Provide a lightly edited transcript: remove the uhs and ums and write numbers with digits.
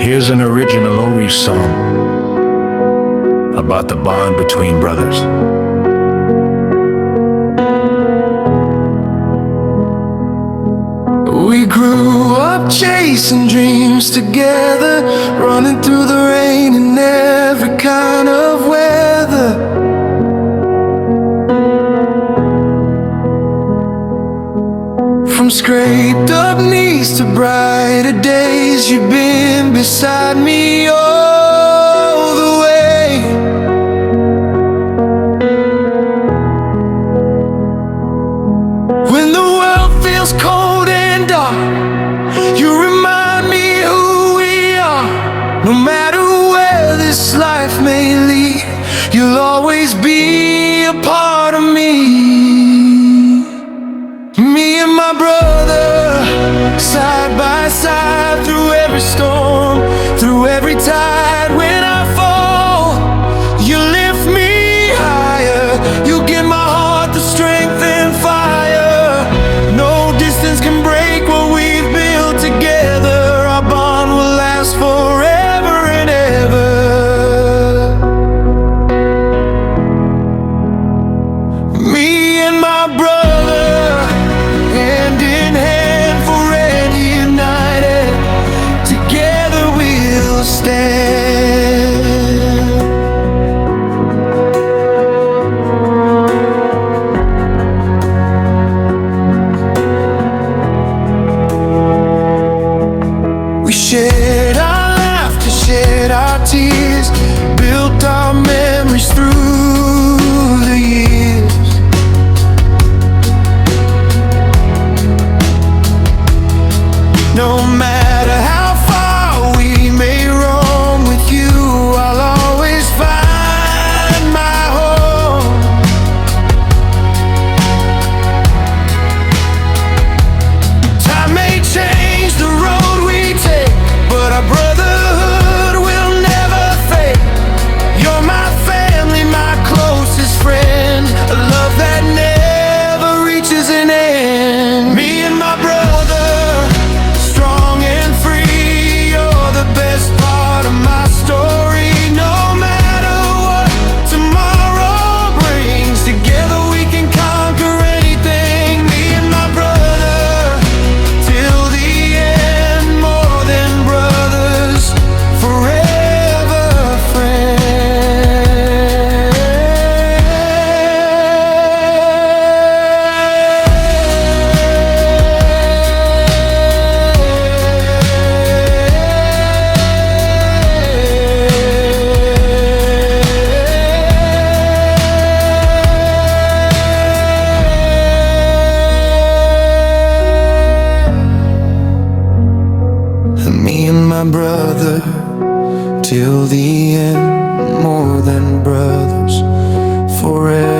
Here's an original Ori song about the bond between brothers. We grew up chasing dreams together, running through the rain in every kind of weather. From scraped up knees to brighter days, you've been beside me all the way. When the world feels cold and dark, you remind me who we are. No matter where this life may lead, you'll always be a part of me. Me and my brother, side by side, through every storm, through every tide. When I fall, you lift me higher. You give my heart the strength and fire. No distance can break what we've built together. Our bond will last forever and ever. Me and my brother, hand in hand, forever united. Together we'll stand. We shared our laughter, shared our tears, built our memories through the years. No matter how far we may roam, with you I'll always find my home. Time may change the road we take, but our brotherhood will never fade. You're my family, my closest friend, a love that never reaches an end. Me and my brother, strong and free, you're the best part of my story. No matter what tomorrow brings, together we can conquer anything. Me and my brother, till the end, more than brothers, forever Me and my brother, till the end, more than brothers, forever.